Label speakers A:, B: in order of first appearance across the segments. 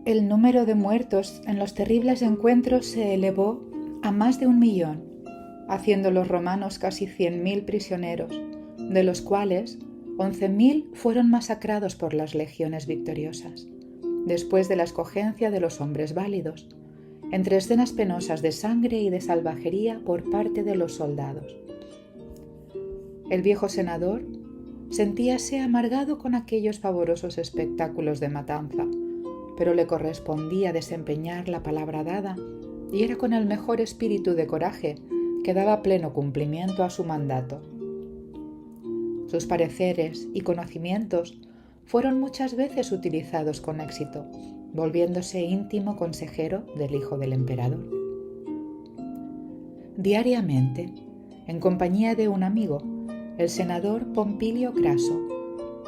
A: El número de muertos en los terribles encuentros se elevó a más de 1.000.000, haciendo los romanos casi 100.000 prisioneros, de los cuales 11.000 fueron masacrados por las legiones victoriosas, después de la escogencia de los hombres válidos, entre escenas penosas de sangre y de salvajería por parte de los soldados. El viejo senador sentíase amargado con aquellos pavorosos espectáculos de matanza, pero le correspondía desempeñar la palabra dada y era con el mejor espíritu de coraje que daba pleno cumplimiento a su mandato. Sus pareceres y conocimientos fueron muchas veces utilizados con éxito, volviéndose íntimo consejero del hijo del emperador. Diariamente, en compañía de un amigo, el senador Pompilio Craso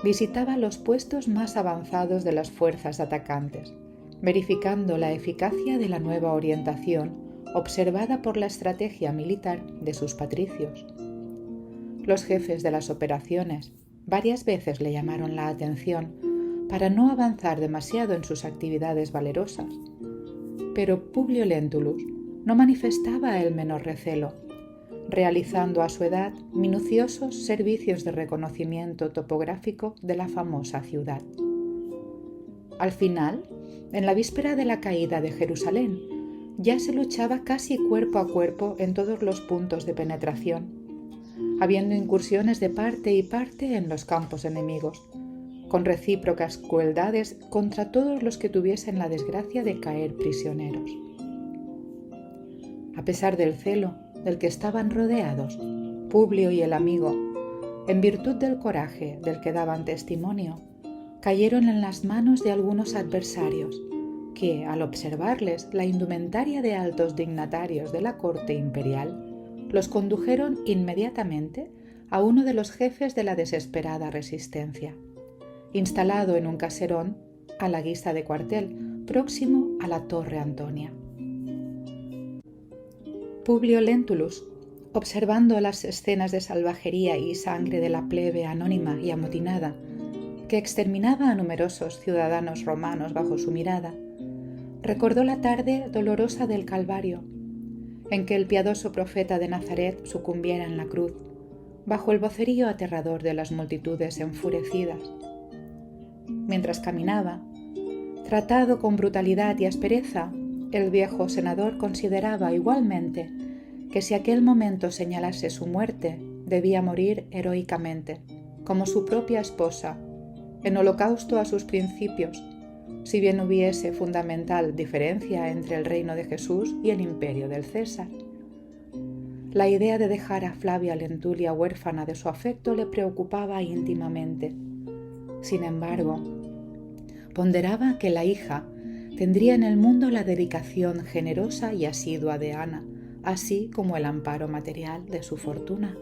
A: visitaba los puestos más avanzados de las fuerzas atacantes, verificando la eficacia de la nueva orientación observada por la estrategia militar de sus patricios. Los jefes de las operaciones varias veces le llamaron la atención para no avanzar demasiado en sus actividades valerosas, pero Publio Lentulus no manifestaba el menor recelo, realizando a su edad minuciosos servicios de reconocimiento topográfico de la famosa ciudad. Al final, en la víspera de la caída de Jerusalén, ya se luchaba casi cuerpo a cuerpo en todos los puntos de penetración, habiendo incursiones de parte y parte en los campos enemigos, con recíprocas crueldades contra todos los que tuviesen la desgracia de caer prisioneros. A pesar del celo del que estaban rodeados, Publio y el amigo, en virtud del coraje del que daban testimonio, cayeron en las manos de algunos adversarios que, al observarles la indumentaria de altos dignatarios de la corte imperial, los condujeron inmediatamente a uno de los jefes de la desesperada resistencia, instalado en un caserón a la guisa de cuartel, próximo a la Torre Antonia. Publio Lentulus, observando las escenas de salvajería y sangre de la plebe anónima y amotinada, que exterminaba a numerosos ciudadanos romanos bajo su mirada, recordó la tarde dolorosa del Calvario, en que el piadoso profeta de Nazaret sucumbiera en la cruz, bajo el vocerío aterrador de las multitudes enfurecidas. Mientras caminaba, tratado con brutalidad y aspereza, el viejo senador consideraba igualmente que si aquel momento señalase su muerte, debía morir heroicamente, como su propia esposa, en holocausto a sus principios, si bien hubiese fundamental diferencia entre el reino de Jesús y el imperio del César. La idea de dejar a Flavia Lentulia huérfana de su afecto le preocupaba íntimamente. Sin embargo, ponderaba que la hija tendría en el mundo la dedicación generosa y asidua de Ana, así como el amparo material de su fortuna.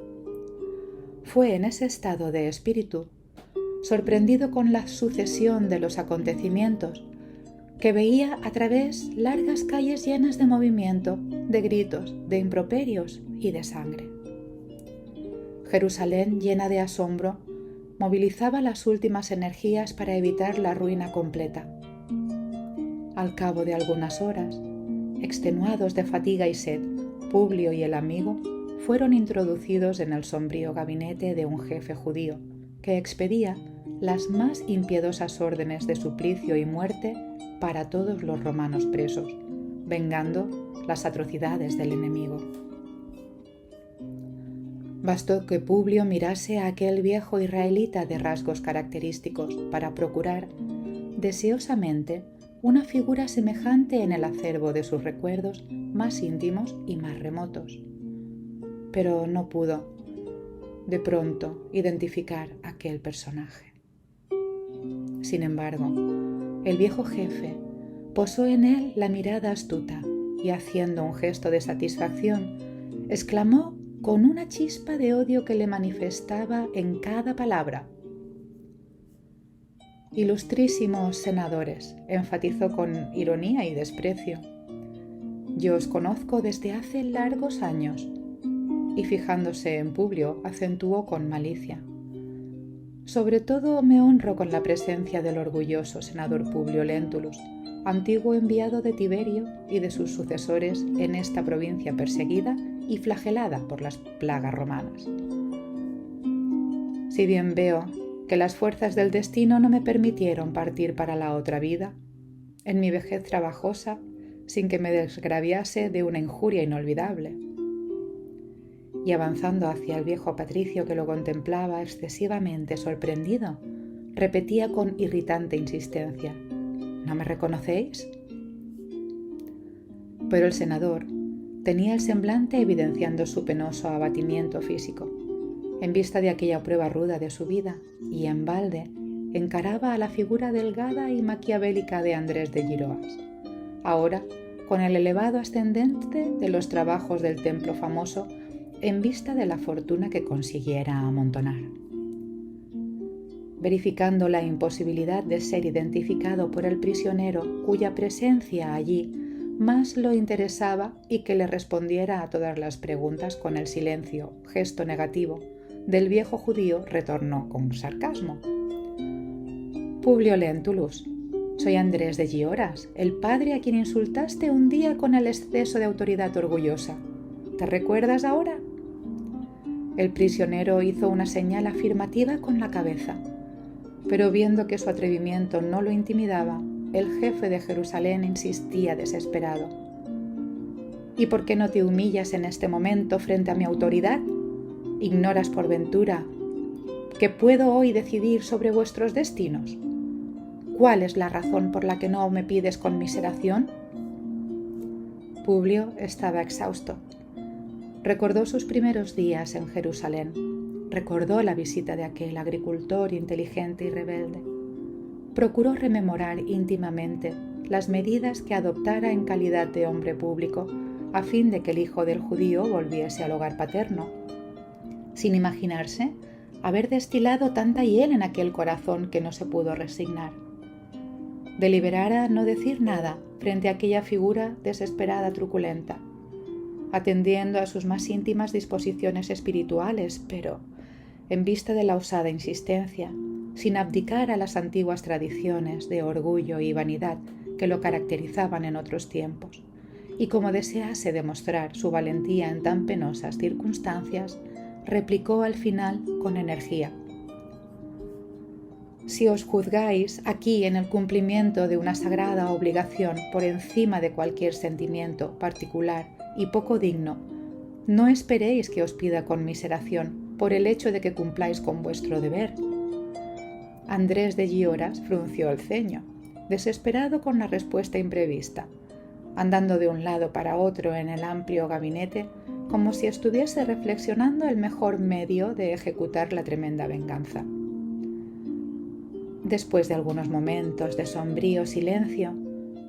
A: Fue en ese estado de espíritu, sorprendido con la sucesión de los acontecimientos, que veía a través largas calles llenas de movimiento, de gritos, de improperios y de sangre. Jerusalén, llena de asombro, movilizaba las últimas energías para evitar la ruina completa. Al cabo de algunas horas, extenuados de fatiga y sed, Publio y el amigo fueron introducidos en el sombrío gabinete de un jefe judío que expedía las más impiedosas órdenes de suplicio y muerte para todos los romanos presos, vengando las atrocidades del enemigo. Bastó que Publio mirase a aquel viejo israelita de rasgos característicos para procurar, deseosamente, una figura semejante en el acervo de sus recuerdos más íntimos y más remotos. Pero no pudo, de pronto, identificar aquel personaje. Sin embargo, el viejo jefe posó en él la mirada astuta y, haciendo un gesto de satisfacción, exclamó con una chispa de odio que le manifestaba en cada palabra: «Ilustrísimos senadores», enfatizó con ironía y desprecio, «yo os conozco desde hace largos años», y fijándose en Publio, acentuó con malicia: Sobre todo me honro con la presencia del orgulloso senador Publio Lentulus, antiguo enviado de Tiberio y de sus sucesores en esta provincia perseguida y flagelada por las plagas romanas. Si bien veo que las fuerzas del destino no me permitieron partir para la otra vida, en mi vejez trabajosa, sin que me desgraviase de una injuria inolvidable. Y avanzando hacia el viejo patricio que lo contemplaba excesivamente sorprendido, repetía con irritante insistencia: ¿No me reconocéis? Pero el senador tenía el semblante evidenciando su penoso abatimiento físico, en vista de aquella prueba ruda de su vida, y en balde encaraba a la figura delgada y maquiavélica de Andrés de Giroas, ahora con el elevado ascendente de los trabajos del templo famoso, en vista de la fortuna que consiguiera amontonar. Verificando la imposibilidad de ser identificado por el prisionero cuya presencia allí más lo interesaba y que le respondiera a todas las preguntas con el silencio, gesto negativo, del viejo judío, retornó con sarcasmo: Publio Lentulus, soy Andrés de Gioras, el padre a quien insultaste un día con el exceso de autoridad orgullosa. ¿Te recuerdas ahora? El prisionero hizo una señal afirmativa con la cabeza, pero viendo que su atrevimiento no lo intimidaba, el jefe de Jerusalén insistía desesperado: ¿Y por qué no te humillas en este momento frente a mi autoridad? ¿Ignoras por ventura que puedo hoy decidir sobre vuestros destinos? ¿Cuál es la razón por la que no me pides conmiseración? Publio estaba exhausto. Recordó sus primeros días en Jerusalén. Recordó la visita de aquel agricultor inteligente y rebelde. Procuró rememorar íntimamente las medidas que adoptara en calidad de hombre público a fin de que el hijo del judío volviese al hogar paterno, sin imaginarse haber destilado tanta hiel en aquel corazón que no se pudo resignar. Deliberara no decir nada frente a aquella figura desesperada truculenta, atendiendo a sus más íntimas disposiciones espirituales, pero, en vista de la osada insistencia, sin abdicar a las antiguas tradiciones de orgullo y vanidad que lo caracterizaban en otros tiempos, y como desease demostrar su valentía en tan penosas circunstancias, replicó al final con energía: Si os juzgáis aquí en el cumplimiento de una sagrada obligación por encima de cualquier sentimiento particular y poco digno, no esperéis que os pida conmiseración por el hecho de que cumpláis con vuestro deber. Andrés de Gioras frunció el ceño, desesperado con la respuesta imprevista, andando de un lado para otro en el amplio gabinete como si estuviese reflexionando el mejor medio de ejecutar la tremenda venganza. Después de algunos momentos de sombrío silencio,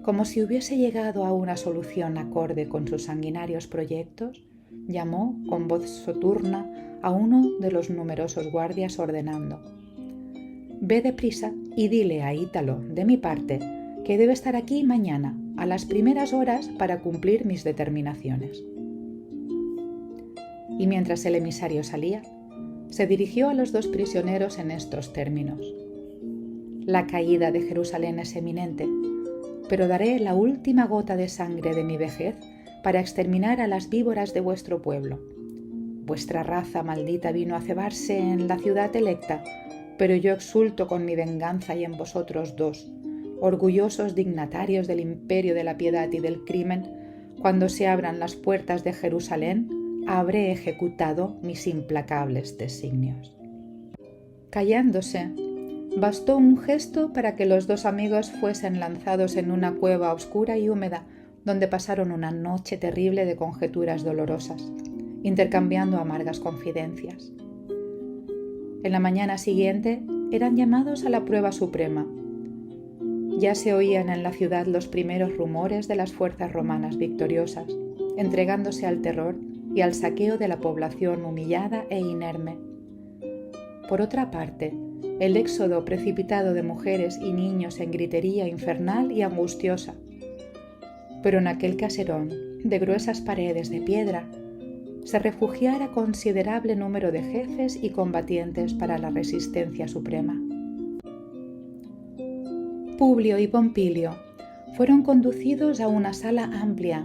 A: como si hubiese llegado a una solución acorde con sus sanguinarios proyectos, llamó con voz soturna a uno de los numerosos guardias ordenando: «Ve deprisa y dile a Ítalo, de mi parte, que debe estar aquí mañana, a las primeras horas, para cumplir mis determinaciones». Y mientras el emisario salía, se dirigió a los dos prisioneros en estos términos: «La caída de Jerusalén es eminente, pero daré la última gota de sangre de mi vejez para exterminar a las víboras de vuestro pueblo. Vuestra raza maldita vino a cebarse en la ciudad electa, pero yo exulto con mi venganza y en vosotros dos, orgullosos dignatarios del imperio de la piedad y del crimen, cuando se abran las puertas de Jerusalén, habré ejecutado mis implacables designios». Callándose, bastó un gesto para que los dos amigos fuesen lanzados en una cueva oscura y húmeda, donde pasaron una noche terrible de conjeturas dolorosas, intercambiando amargas confidencias. En la mañana siguiente eran llamados a la prueba suprema. Ya se oían en la ciudad los primeros rumores de las fuerzas romanas victoriosas, entregándose al terror y al saqueo de la población humillada e inerme. Por otra parte, el éxodo precipitado de mujeres y niños en gritería infernal y angustiosa. Pero en aquel caserón, de gruesas paredes de piedra, se refugiara considerable número de jefes y combatientes para la resistencia suprema. Publio y Pompilio fueron conducidos a una sala amplia,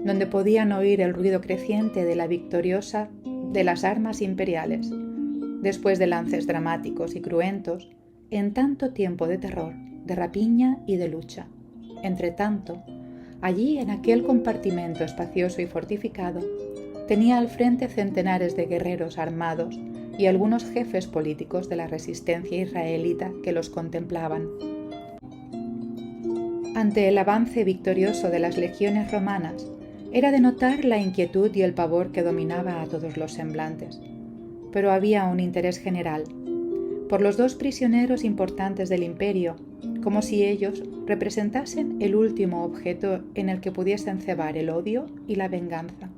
A: donde podían oír el ruido creciente de la victoriosa de las armas imperiales, después de lances dramáticos y cruentos, en tanto tiempo de terror, de rapiña y de lucha. Entretanto, allí en aquel compartimento espacioso y fortificado, tenía al frente centenares de guerreros armados y algunos jefes políticos de la resistencia israelita que los contemplaban. Ante el avance victorioso de las legiones romanas, era de notar la inquietud y el pavor que dominaba a todos los semblantes. Pero había un interés general por los dos prisioneros importantes del imperio, como si ellos representasen el último objeto en el que pudiesen cebar el odio y la venganza.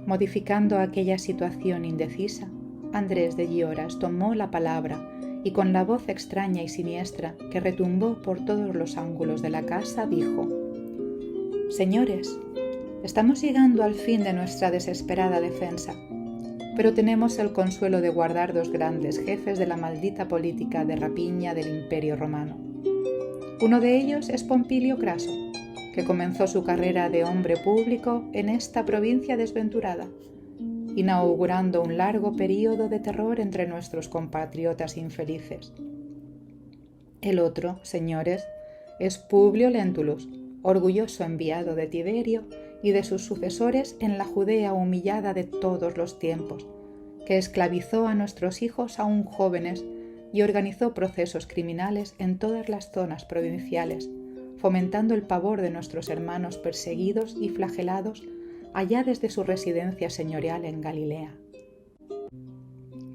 A: Modificando aquella situación indecisa, Andrés de Gioras tomó la palabra y con la voz extraña y siniestra que retumbó por todos los ángulos de la casa dijo: «Señores, estamos llegando al fin de nuestra desesperada defensa, pero tenemos el consuelo de guardar dos grandes jefes de la maldita política de rapiña del Imperio Romano. Uno de ellos es Pompilio Craso, que comenzó su carrera de hombre público en esta provincia desventurada, inaugurando un largo período de terror entre nuestros compatriotas infelices. El otro, señores, es Publio Lentulus, orgulloso enviado de Tiberio y de sus sucesores en la Judea humillada de todos los tiempos, que esclavizó a nuestros hijos aún jóvenes y organizó procesos criminales en todas las zonas provinciales, fomentando el pavor de nuestros hermanos perseguidos y flagelados allá desde su residencia señorial en Galilea.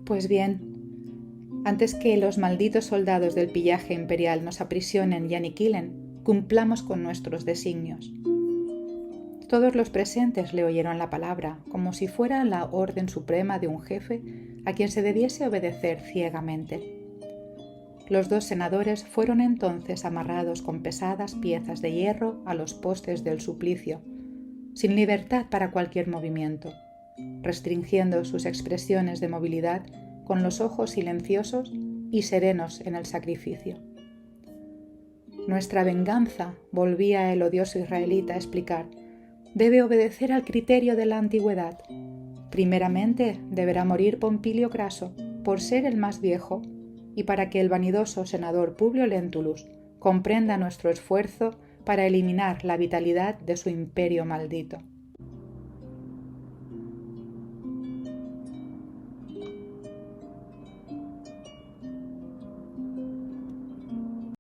A: Pues bien, antes que los malditos soldados del pillaje imperial nos aprisionen y aniquilen, cumplamos con nuestros designios». Todos los presentes le oyeron la palabra, como si fuera la orden suprema de un jefe a quien se debiese obedecer ciegamente. Los dos senadores fueron entonces amarrados con pesadas piezas de hierro a los postes del suplicio, sin libertad para cualquier movimiento, restringiendo sus expresiones de movilidad con los ojos silenciosos y serenos en el sacrificio. Nuestra venganza, volvía el odioso israelita a explicar, debe obedecer al criterio de la antigüedad. Primeramente deberá morir Pompilio Craso, por ser el más viejo, y para que el vanidoso senador Publio Lentulus comprenda nuestro esfuerzo para eliminar la vitalidad de su imperio maldito.